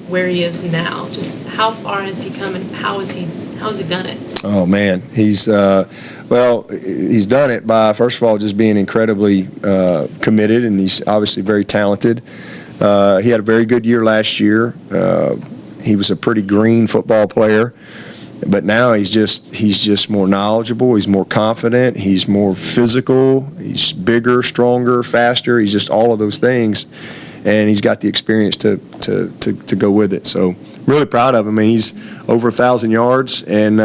where he is now? Just how far has he come, and how has he done it? Oh man, he's done it by, first of all, just being incredibly committed, and he's obviously very talented. He had a very good year last year. He was a pretty green football player, but now he's just more knowledgeable. He's more confident. He's more physical. He's bigger, stronger, faster. He's just all of those things, and he's got the experience to go with it. So really proud of him. I mean, he's over 1,000 yards, and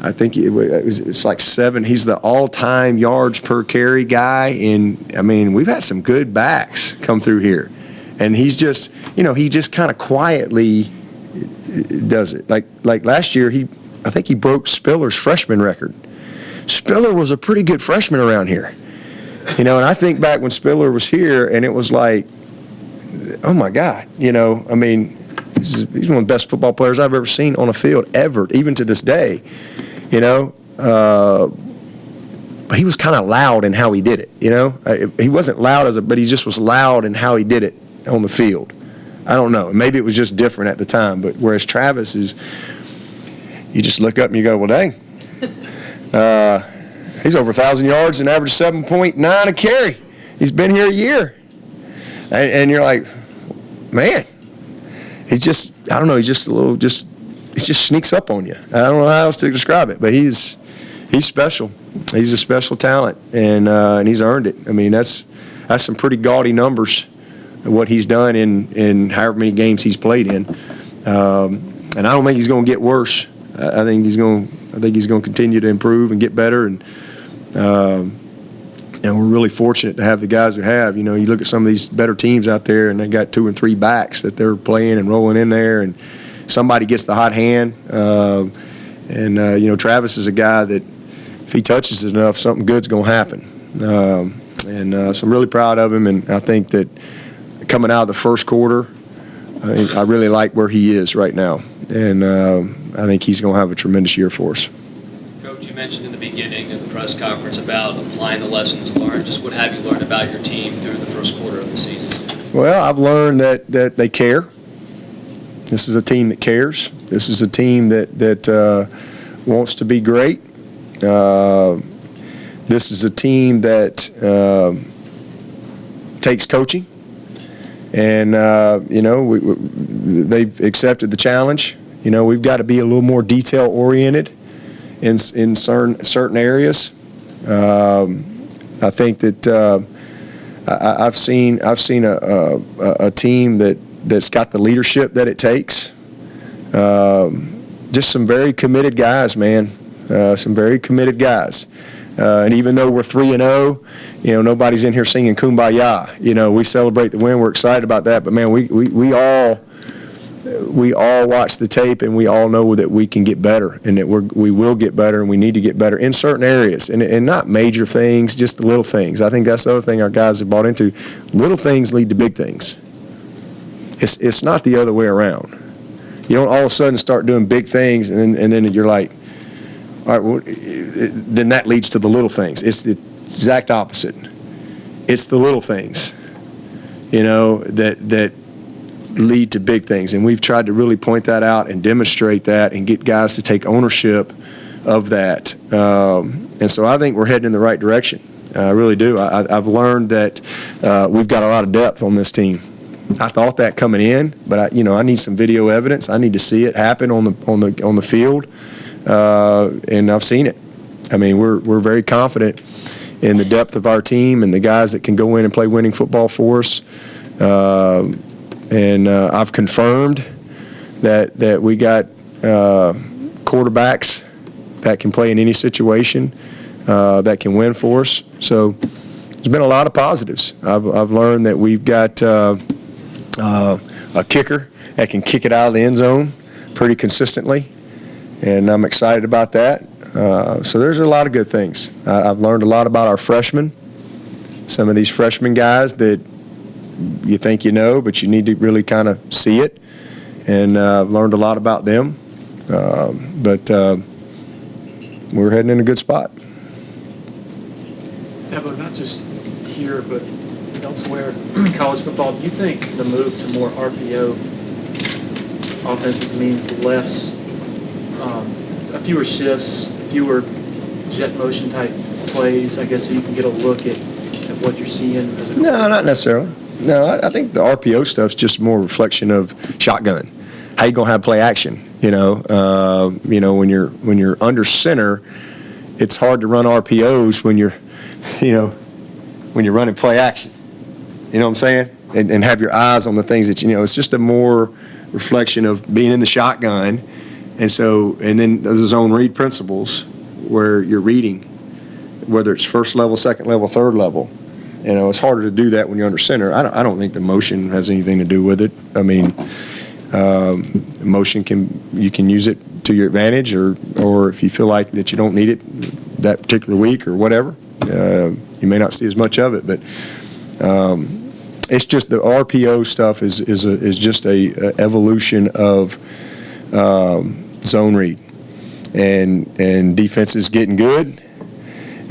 I think it's like 7. He's the all-time yards per carry guy. And, I mean, we've had some good backs come through here. And he's just, he just kind of quietly does it. Like last year, I think he broke Spiller's freshman record. Spiller was a pretty good freshman around here. And I think back when Spiller was here, and it was like, oh, my God. I mean, he's one of the best football players I've ever seen on a field, ever, even to this day. But he was kind of loud in how he did it. He wasn't loud but he just was loud in how he did it on the field. I don't know. Maybe it was just different at the time. But whereas Travis is, you just look up and you go, well, dang. He's over 1,000 yards and averaged 7.9 a carry. He's been here a year. And you're like, man, he's just, I don't know, he's just a little, it just sneaks up on you. I don't know how else to describe it, but he's special. He's a special talent, and he's earned it. I mean, that's some pretty gaudy numbers, what he's done in however many games he's played in. And I don't think he's going to get worse. I think he's going to continue to improve and get better. And we're really fortunate to have the guys we have. You look at some of these better teams out there, and they got 2 and 3 backs that they're playing and rolling in there, and somebody gets the hot hand. Travis is a guy that if he touches it enough, something good's going to happen. So I'm really proud of him, and I think that coming out of the first quarter, I really like where he is right now, and I think he's going to have a tremendous year for us. Coach, you mentioned in the beginning of the press conference about applying the lessons learned. Just what have you learned about your team through the first quarter of the season? Well, I've learned that they care. This is a team that cares. This is a team that wants to be great. This is a team that takes coaching, and they've accepted the challenge. We've got to be a little more detail oriented in certain areas. I think that I've seen a team that's got the leadership that it takes. Just some very committed guys, man. Some very committed guys. And even though we're 3-0, nobody's in here singing Kumbaya. We celebrate the win. We're excited about that. But man, we all watch the tape, and we all know that we can get better, and that we will get better, and we need to get better in certain areas, and not major things, just the little things. I think that's the other thing our guys have bought into. Little things lead to big things. It's not the other way around. You don't all of a sudden start doing big things, and then you're like, all right, well, then that leads to the little things. It's the exact opposite. It's the little things, that lead to big things. And we've tried to really point that out and demonstrate that and get guys to take ownership of that. And so I think we're heading in the right direction. I really do. I've learned that we've got a lot of depth on this team. I thought that coming in, but I need some video evidence. I need to see it happen on the field, and I've seen it. I mean, we're very confident in the depth of our team and the guys that can go in and play winning football for us. And I've confirmed that we got quarterbacks that can play in any situation, that can win for us. So there's been a lot of positives. I've learned that we've got a kicker that can kick it out of the end zone pretty consistently, and I'm excited about that. So there's a lot of good things. I've learned a lot about our freshmen, some of these freshman guys that you think but you need to really kind of see it, and I've learned a lot about them. But we're heading in a good spot. Dabo, not just here, but elsewhere in college football, do you think the move to more RPO offenses means less, fewer shifts, fewer jet motion type plays, I guess, so you can get a look at what you're seeing as a No, not necessarily. No, I think the RPO stuff's just more reflection of shotgun. How you gonna have play action? When you're under center, it's hard to run RPOs when you're running play action. You know what I'm saying? And have your eyes on the things that it's just a more reflection of being in the shotgun, and then those zone read principles where you're reading, whether it's first level, second level, third level. It's harder to do that when you're under center. I don't think the motion has anything to do with it. I mean, motion you can use it to your advantage, or if you feel like that you don't need it that particular week or whatever, you may not see as much of it. But it's just the RPO stuff is just a evolution of zone read, and defense is getting good,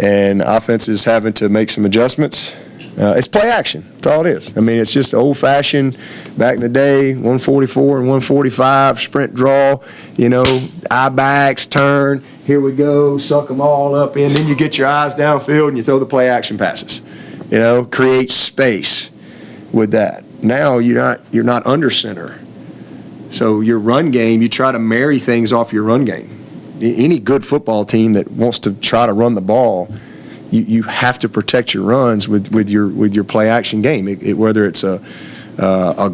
and offense is having to make some adjustments. It's play action. That's all it is. I mean, it's just old-fashioned, back in the day, 144 and 145, sprint draw, eye backs, turn, here we go, suck them all up in. Then you get your eyes downfield and you throw the play action passes. Create space with that. Now you're not under center. So your run game, you try to marry things off your run game. Any good football team that wants to try to run the ball, you have to protect your runs with your play action game. Whether it's a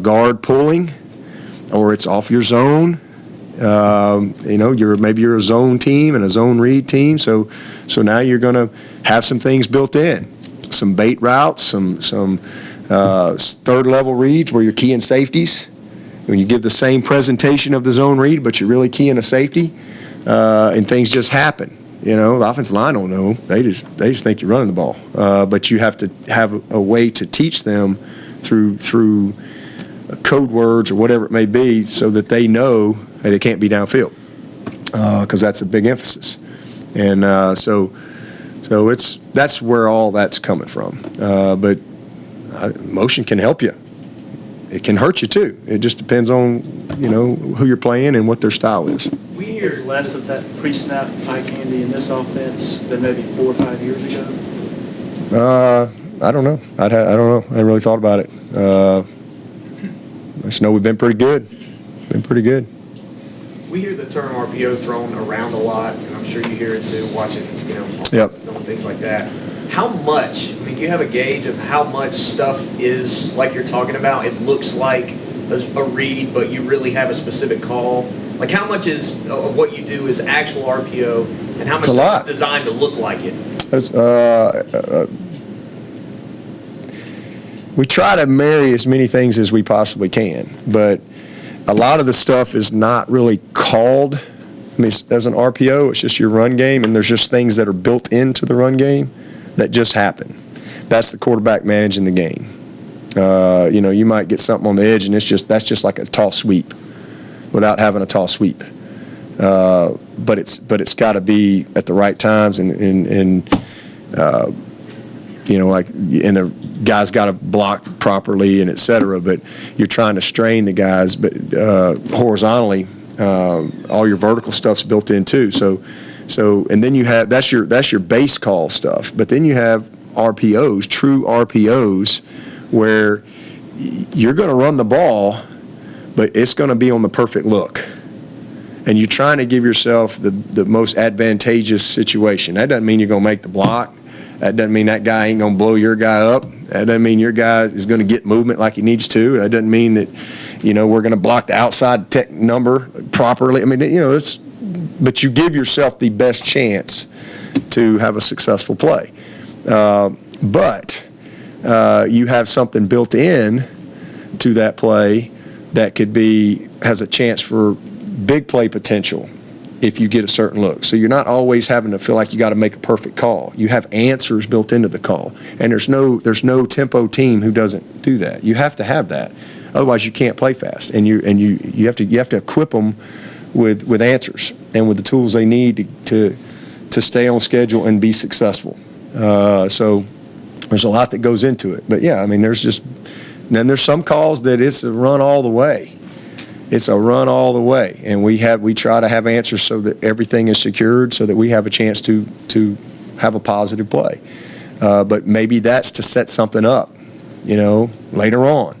guard pulling or it's off your zone, you're a zone team and a zone read team. So now you're going to have some things built in, some bait routes, some third level reads where you're keying safeties. When you give the same presentation of the zone read, but you're really keying a safety, and things just happen. The offensive line don't know. They just think you're running the ball. But you have to have a way to teach them through code words or whatever it may be, so that they know hey, they can't be downfield, because that's a big emphasis. And so that's where all that's coming from. But motion can help you. It can hurt you too. It just depends on who you're playing and what their style is. We hear less of that pre-snap eye candy in this offense than maybe 4 or 5 years ago. I don't know. I don't know. I haven't really thought about it. I just know we've been pretty good. We hear the term RPO thrown around a lot, and I'm sure you hear it too, watching, Yep. things like that. How much, do you have a gauge of how much stuff is, like you're talking about, it looks like a read, but you really have a specific call? Like, how much of what you do is actual RPO, and how much stuff is designed to look like it? We try to marry as many things as we possibly can, but a lot of the stuff is not really called as an RPO. It's just your run game, and there's just things that are built into the run game that just happen. That's the quarterback managing the game. You might get something on the edge, and that's just like a toss sweep without having a toss sweep. But it's got to be at the right times, and the guy's got to block properly and et cetera. But you're trying to strain the guys, but horizontally, all your vertical stuff's built in too. So and then you have that's your base call stuff. But then you have RPOs, true RPOs, where you're going to run the ball, but it's going to be on the perfect look. And you're trying to give yourself the most advantageous situation. That doesn't mean you're going to make the block. That doesn't mean that guy ain't going to blow your guy up. That doesn't mean your guy is going to get movement like he needs to. That doesn't mean that, we're going to block the outside tech number properly. But you give yourself the best chance to have a successful play. But you have something built in to that play that has a chance for big play potential if you get a certain look. So you're not always having to feel like you got to make a perfect call. You have answers built into the call, and there's no tempo team who doesn't do that. You have to have that, otherwise you can't play fast. And you have to equip them with answers and with the tools they need to stay on schedule and be successful. So there's a lot that goes into it. But yeah, there's some calls that it's a run all the way. it's a run all the way, and we try to have answers so that everything is secured, so that we have a chance to have a positive play. But maybe that's to set something up, later on.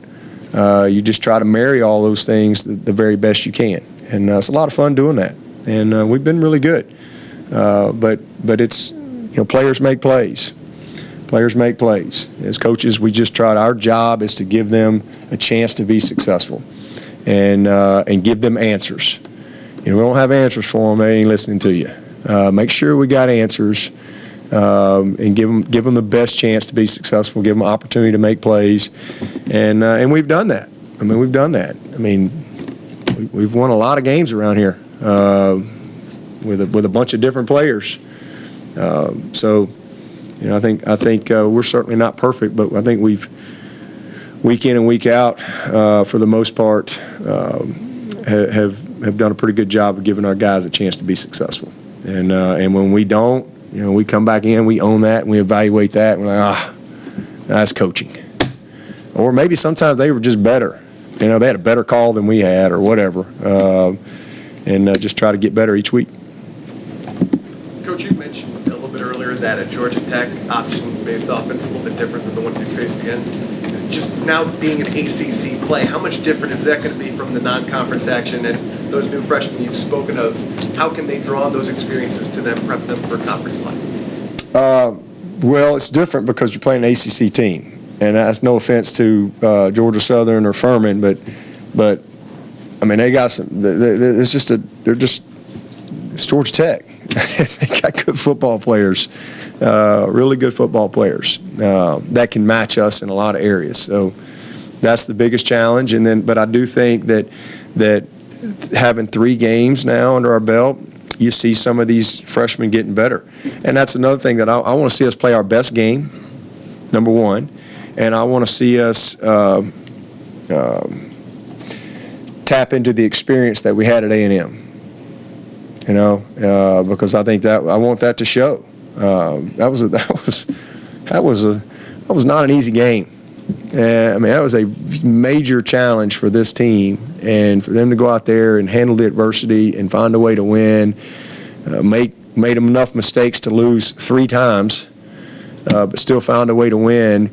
You just try to marry all those things the very best you can, and it's a lot of fun doing that. And we've been really good. But it's players make plays. Players make plays. As coaches, we just try. Our job is to give them a chance to be successful, and give them answers. We don't have answers for them. They ain't listening to you. Make sure we got answers, and give them the best chance to be successful. Give them an opportunity to make plays, and we've done that. We've done that. We've won a lot of games around here with a bunch of different players. So. I think we're certainly not perfect, but I think we've week in and week out, for the most part, have done a pretty good job of giving our guys a chance to be successful. And when we don't, we come back in, we own that, and we evaluate that, and we're like, that's coaching. Or maybe sometimes they were just better. They had a better call than we had, or whatever, and just try to get better each week. Coach, you mentioned a little bit earlier that a Georgia Tech option-based offense is a little bit different than the ones you faced again. Just now being an ACC play, how much different is that going to be from the non-conference action and those new freshmen you've spoken of? How can they draw those experiences to them, prep them for conference play? Well, it's different because you're playing an ACC team, and that's no offense to Georgia Southern or Furman, but they got some. It's Georgia Tech. They got good football players, really good football players that can match us in a lot of areas. So that's the biggest challenge. But I do think that having 3 games now under our belt, you see some of these freshmen getting better. And that's another thing that I want to see us play our best game, number one, and I want to see us tap into the experience that we had at A&M. Because I think that I want that to show. That was not an easy game. That was a major challenge for this team, and for them to go out there and handle the adversity and find a way to win, made them enough mistakes to lose 3 times, but still found a way to win.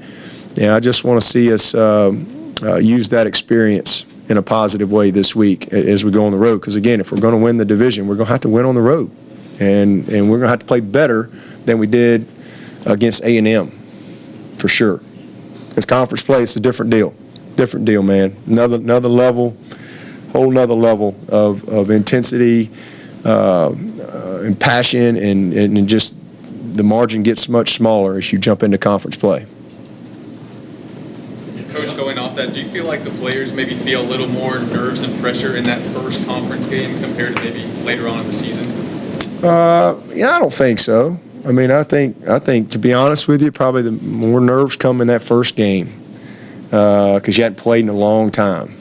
I just want to see us use that experience in a positive way this week as we go on the road. Because, again, if we're going to win the division, we're going to have to win on the road. And we're going to have to play better than we did against A&M, for sure. Because conference play, it's a different deal. Different deal, man. Another level, whole nother level of intensity and passion, and just the margin gets much smaller as you jump into conference play. Coach, going off that, do you feel like the players maybe feel a little more nerves and pressure in that first conference game compared to maybe later on in the season? I don't think so. I think to be honest with you, probably the more nerves come in that first game because you hadn't played in a long time.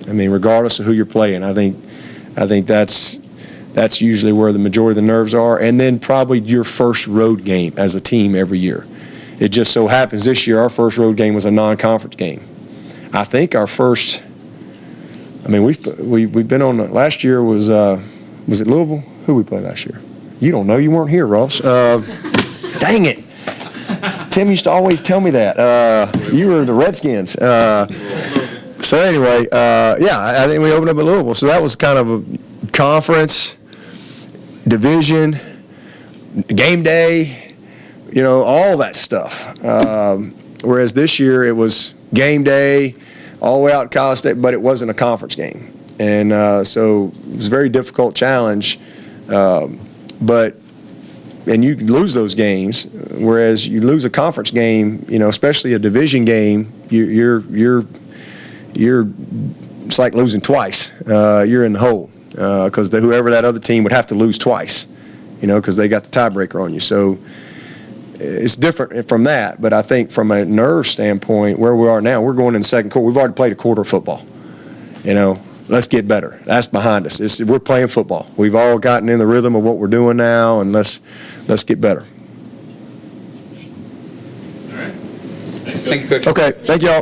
Regardless of who you're playing, I think that's usually where the majority of the nerves are, and then probably your first road game as a team every year. It just so happens this year our first road game was a non-conference game. I think our first. We've been on. Last year was it Louisville? Who we played last year? You don't know. You weren't here, Ross. Dang it! Tim used to always tell me that. You were the Redskins. So anyway, I think we opened up at Louisville. So that was kind of a conference, division, game day. All that stuff. Whereas this year it was game day, all the way out to College State, but it wasn't a conference game. And so it was a very difficult challenge. And you lose those games, whereas you lose a conference game, especially a division game, you're it's like losing twice. You're in the hole because whoever that other team would have to lose twice, because they got the tiebreaker on you. So it's different from that, but I think from a nerve standpoint, where we are now, we're going in the second quarter. We've already played a quarter of football. Let's get better. That's behind us. We're playing football. We've all gotten in the rhythm of what we're doing now, and let's get better. All right. Thanks, Coach. Thank you, Coach. Okay, thank y'all.